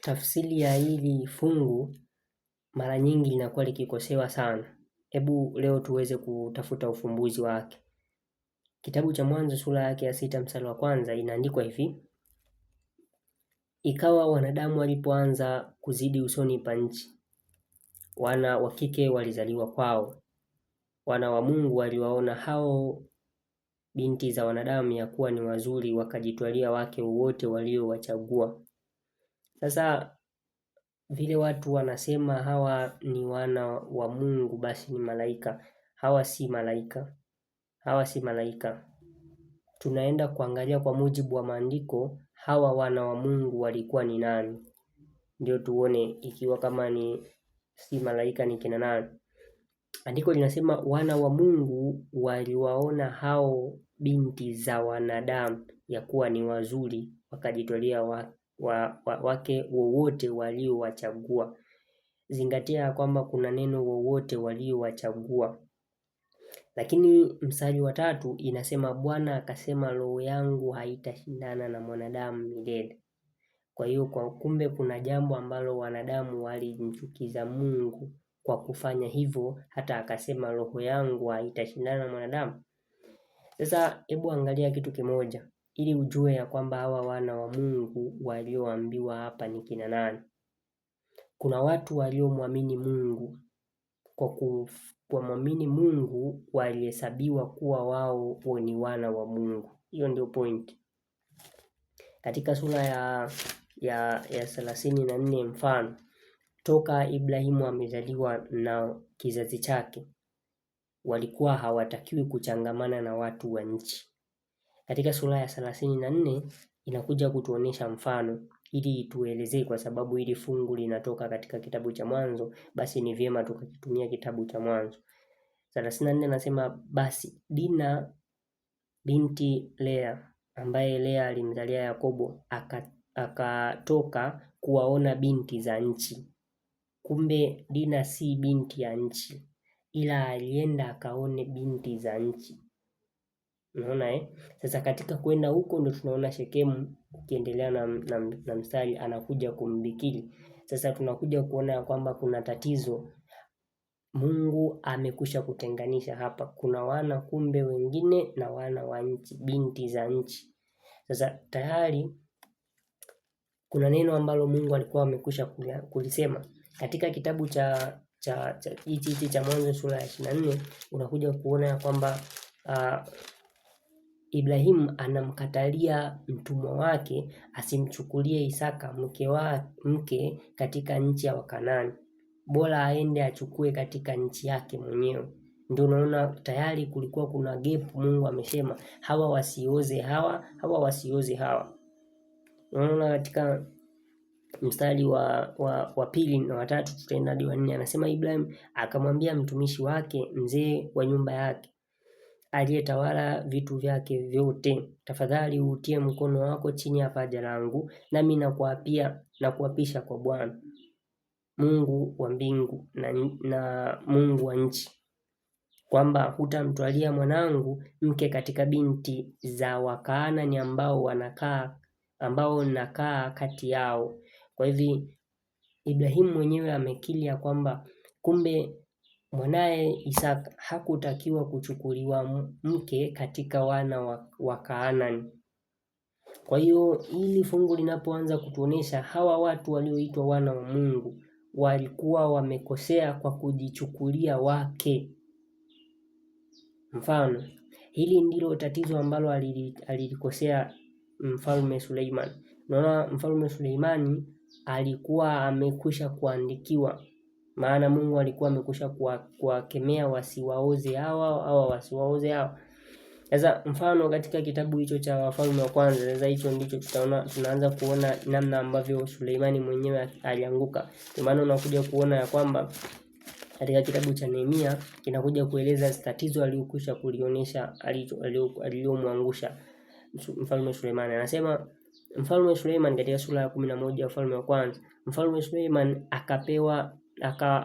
tafsiri ya hili fungu mara nyingi linakuwa likikosewa sana. Hebu leo tuweze kutafuta ufumbuzi wake. Kitabu cha Mwanzo sura yake ya 6 mstari wa kwanza inaandikwa hivi: ikawa wanadamu walipoanza kuzidi usoni pa nchi, wana wa kike walizaliwa kwao. Wana wa Mungu waliwaona hao binti za wanadamu ya kuwa ni wazuri, wakajitwalia wake wote waliowachagua. Sasa vile watu wanasema hawa ni wana wa Mungu, basi ni malaika. Hawa si malaika, hawa si malaika. Tunaenda kuangalia kwa mujibu wa maandiko, hawa wana wa Mungu walikuwa ni nani, ndio tuone ikiwa kama ni si malaika ni kina nani. Andiko linasema wana wa Mungu waliwaona hao binti za wanadamu ya kuwa ni wazuri, wakajitolea wake wowote waliowachagua. Zingatia kwamba kuna neno wowote waliowachagua. Lakini mstari wa 3 inasema Bwana akasema, roho yangu haitashindana na mwanadamu milele. Kwa hiyo kumbe kuna jambo ambalo wanadamu walimchukiza Mungu kwa kufanya hivyo, hata akasema roho yangu haitashindana na mwanadamu. Sasa hebu angalia kitu kimoja ili ujue ya kwamba hawa wana wa Mungu walioambiwa hapa ni kina nani. Kuna watu waliomwamini Mungu, kwa muamini Mungu walihesabiwa kuwa wao ni wana wa Mungu. Hiyo ndio point. Katika sura ya 34 mfano, toka Ibrahimu amezaliwa na kizazi chake, walikuwa hawatakiwi kuchangamana na watu wa nchi. Katika sura ya 34 inakuja kutuonesha mfano ili tuelezee, kwa sababu hili fungu linatoka katika kitabu cha Mwanzo, basi ni vyema tukakitumia kitabu cha Mwanzo. 34 nasema, basi Dina binti Lea, ambaye Lea alimzalia Yakobo, akatoka kuwaona binti za nchi. Kumbe Dina si binti ya nchi, ila alienda akaone binti za nchi. Unaona Sasa katika kwenda huko ndo tunaona Shekemu, ukiendelea na mstari, anakuja kumbikili. Sasa tunakuja kuona kwamba kuna tatizo. Mungu amekusha kutenganisha hapa. Kuna wana kumbe wengine na wana wa nchi, binti za nchi. Sasa tayari kuna neno ambalo Mungu alikuwa amekusha kulisema katika kitabu cha Mwanzo sura ya 24. Unakuja kuona ya kwamba Ibrahimu anamkatalia mtumwa wake asimchukulie Isaka mke katika nchi ya Wakanaani, bora aende achukue katika nchi yake mwenyewe. Ndio unaona tayari kulikuwa kuna gap. Mungu amesema hawa wasioze hawa wasioze hawa. Unaona katika mstari wa pili na wa 3, tutaenda hadi wa 4, anasema Ibrahim akamwambia mtumishi wake, mzee wa nyumba yake, aliyetawala vitu vyake vyote, tafadhali utie mkono wako chini ya paja langu, nami nakuapisha kwa Bwana Mungu wa mbingu na Mungu wa nchi, kwamba hutamtwalia mwanangu mke katika binti za Wakanaani ambao nakaa kati yao. Kwa hivi Ibrahimu mwenyewe amekiri ya kwamba kumbe mwanaye Isaka hakutakiwa kuchukuliwa mke katika wana wa Kanaani. Kwa hiyo hili fungu linapoanza kutuonesha hawa watu walioitwa wana wa Mungu walikuwa wamekosea kwa kujichukulia wake. Mfano, hili ndilo tatizo ambalo alilikosea Mfalme Suleiman. Unaona, Mfalme Suleimani alikuwa amekwisha kuandikiwa, maana Mungu alikuwa amekwisha kuwakemea wasiwaoze hawa wasiwaoze hawa. Sasa mfano katika kitabu hicho cha Wafalme wa Kwanza, sasa hicho ndicho tunaanza kuona namna ambavyo Suleimani mwenyewe alianguka. Kwa maana unakuja kuona ya kwamba katika kitabu cha Nehemia kinakuja kueleza tatizo aliyokwisha kulionyesha aliyomwangusha Mfalme Suleimani. Anasema Mfalme Suleiman katika sura ya 11 Wafalme wa Kwanza, Mfalme Suleiman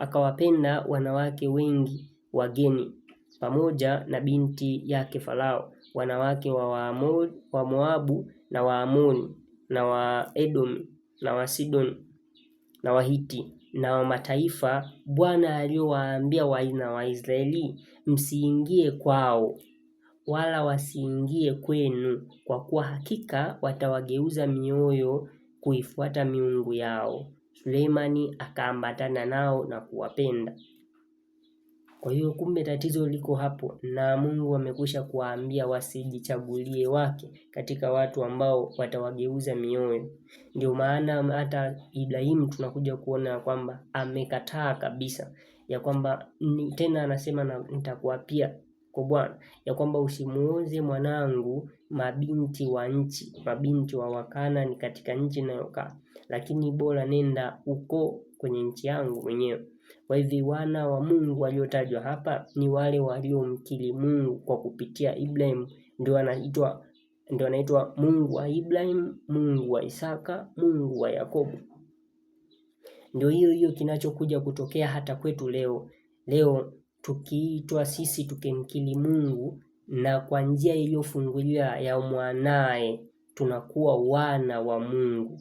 akawapenda wanawake wengi wageni pamoja na binti yake Farao, wanawake wa Moabu na wa Amoni na wa Edom na wa Sidon na Wahiti na wa mataifa Bwana aliyowaambia wana wa Israeli, msiingie kwao wala wasiingie kwenu, kwa kuwa hakika watawageuza mioyo kuifuata miungu yao. Suleimani akaambatana nao na kuwapenda. Kwa hiyo kumbe tatizo liko hapo, na Mungu amekwisha kuwaambia wasijichagulie wake katika watu ambao watawageuza mioyo. Ndio maana hata Ibrahimu tunakuja kuona kwamba amekataa kabisa, ya kwamba tena anasema nitakuapia kwa Bwana ya kwamba usimuoze mwanangu mabinti wa nchi, mabinti wa Wakanaani katika nchi ninayokaa, lakini bora nenda uko kwenye nchi yangu mwenyewe. Kwa hivyo wana wa Mungu waliotajwa hapa ni wale waliomkiri Mungu kwa kupitia Ibrahim, ndio anaitwa Mungu wa Ibrahim, Mungu wa Isaka, Mungu wa Yakobo. Ndio hiyo kinachokuja kutokea hata kwetu leo tukiitwa sisi tukimkiri Mungu na kwa njia iliyofunguliwa ya mwanae tunakuwa wana wa Mungu.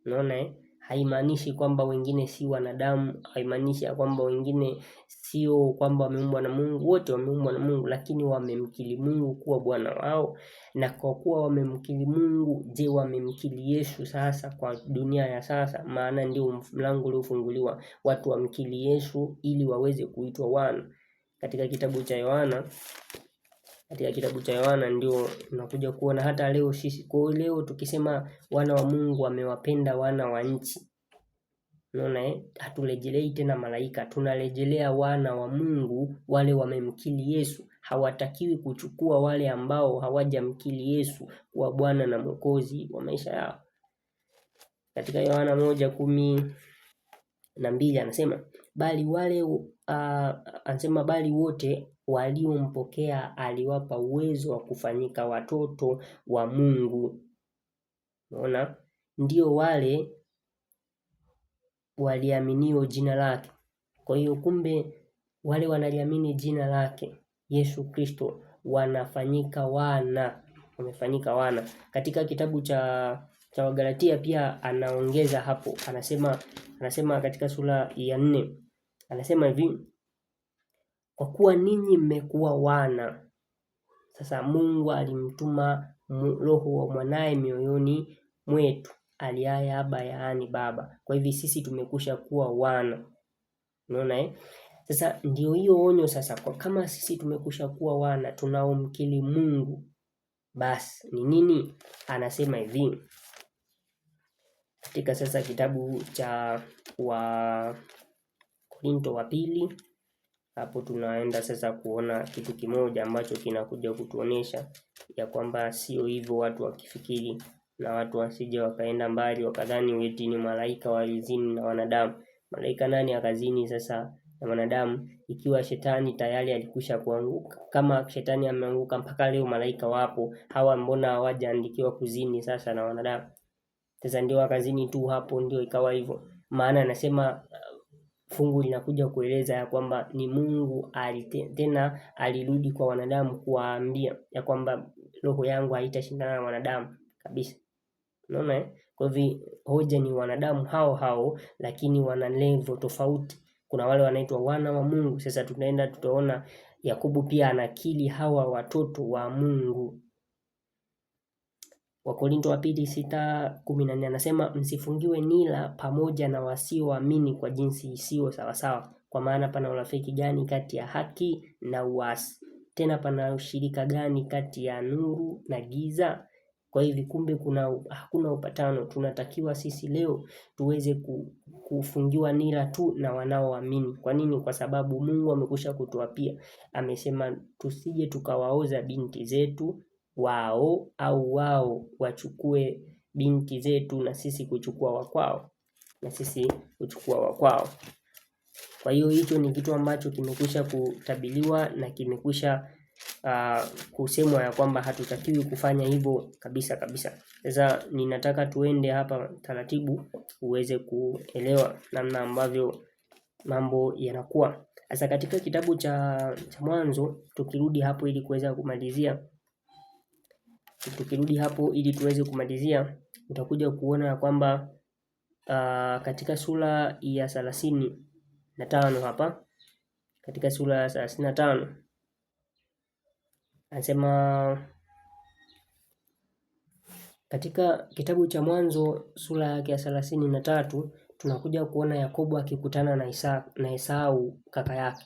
Unaona haimaanishi kwamba wengine si wanadamu, haimaanishi kwamba wengine sio kwamba wameumbwa na Mungu. Wote wameumbwa na Mungu, lakini wamemkiri Mungu kuwa Bwana wao. Na kwa kuwa wamemkiri Mungu, je, wamemkiri Yesu sasa kwa dunia ya sasa? Maana ndio mlango uliofunguliwa, watu wamkiri Yesu ili waweze kuitwa wana. Katika kitabu cha Yohana ndio tunakuja kuona hata leo sisi. Kwa leo tukisema wana wa Mungu wamewapenda wana wa nchi, unaona haturejelei tena malaika, tunarejelea wana wa Mungu wale wamemkiri Yesu. Hawatakiwi kuchukua wale ambao hawajamkiri Yesu kuwa Bwana na Mwokozi wa maisha yao. Katika Yohana 1:12 anasema bali wote waliompokea aliwapa uwezo wa kufanyika watoto wa Mungu. Unaona, ndio wale waliaminio jina lake. Kwa hiyo kumbe wale wanaliamini jina lake Yesu Kristo wamefanyika wana. Katika kitabu cha Wagalatia pia anaongeza hapo, anasema katika sura ya 4 anasema hivi, kwa kuwa ninyi mmekuwa wana sasa, Mungu alimtuma roho wa mwanae mioyoni mwetu aliaye Aba, yaani Baba. Kwa hivyo sisi tumekusha kuwa wana. Unaona Sasa ndio hiyo onyo sasa, kwa kama sisi tumekusha kuwa wana tunaomkiri Mungu, basi ni nini? Anasema hivi katika sasa kitabu cha Wakorintho wa pili. Hapo tunaenda sasa kuona kitu kimoja ambacho kinakuja kutuonesha ya kwamba sio hivyo watu wakifikiri, na watu wasije wakaenda mbali wakadhani eti ni malaika walizini na wanadamu. Malaika nani akazini sasa na wanadamu, ikiwa shetani tayari alikwisha kuanguka? Kama shetani ameanguka, mpaka leo malaika wapo, hawa mbona hawajaandikiwa kuzini sasa na wanadamu? Sasa ndio akazini tu, hapo ndio ikawa hivyo. Maana anasema fungu linakuja kueleza ya kwamba ni Mungu tena alirudi kwa wanadamu kuwaambia ya kwamba roho yangu haitashindana na wanadamu kabisa. Unaona Kwa hivyo hoja ni wanadamu hao, lakini wana level tofauti. Kuna wale wanaitwa wana wa Mungu. Sasa tutaona Yakobo pia anakili hawa watoto wa Mungu. Wakorintho wa pili 6:14 anasema, msifungiwe nila pamoja na wasioamini kwa jinsi isiyo sawasawa, kwa maana pana urafiki gani kati ya haki na uasi? Tena pana ushirika gani kati ya nuru na giza? Kwa hivi kumbe hakuna upatano. Tunatakiwa sisi leo tuweze kufungiwa nila tu na wanaoamini. Kwa nini? Kwa sababu Mungu amekusha kutuapia, amesema tusije tukawaoza binti zetu wao au wao wachukue binti zetu na sisi kuchukua wakwao. Kwa hiyo hicho ni kitu ambacho kimekwisha kutabiliwa na kimekwisha kusemwa ya kwamba hatutakiwi kufanya hivyo kabisa. Sasa ninataka tuende hapa taratibu uweze kuelewa namna ambavyo mambo yanakuwa. Sasa katika kitabu cha Mwanzo, tukirudi hapo ili tuweze kumalizia, utakuja kuona ya kwamba katika sura ya 35 hapa, katika sura ya 35 anasema, katika kitabu cha Mwanzo sura yake ya 33 tunakuja kuona Yakobo akikutana na Esau kaka yake.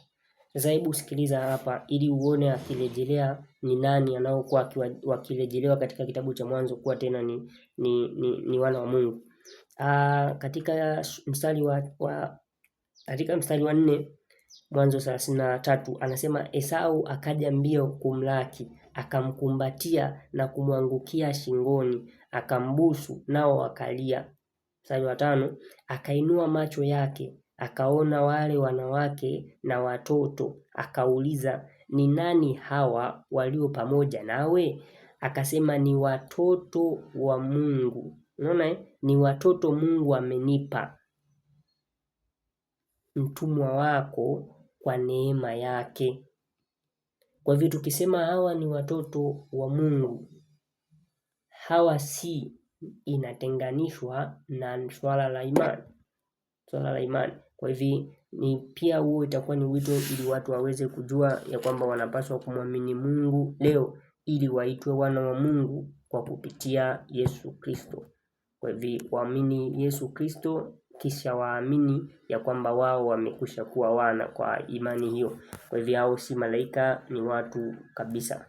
Sasa hebu sikiliza hapa ili uone akirejelea ni nani anaokuwa wakirejelewa katika kitabu cha Mwanzo kuwa tena ni wana wa Mungu. Katika mstari wa 4 Mwanzo 33 anasema, Esau akaja mbio kumlaki, akamkumbatia na kumwangukia shingoni, akambusu, nao wakalia. Mstari wa 5 akainua macho yake, akaona wale wanawake na watoto, akauliza, ni nani hawa walio pamoja nawe? Akasema, ni watoto wa Mungu. Unaona, ni watoto Mungu amenipa, mtumwa wako kwa neema yake. Kwa hivyo tukisema hawa ni watoto wa Mungu, hawa si inatenganishwa na swala la imani. Kwa hivyo ni pia huo itakuwa ni wito ili watu waweze kujua ya kwamba wanapaswa kumwamini Mungu leo ili waitwe wana wa Mungu kwa kupitia Yesu Kristo. Kwa hivyo waamini Yesu Kristo, kisha waamini ya kwamba wao wamekwisha kuwa wana kwa imani hiyo. Kwa hivyo hao si malaika, ni watu kabisa.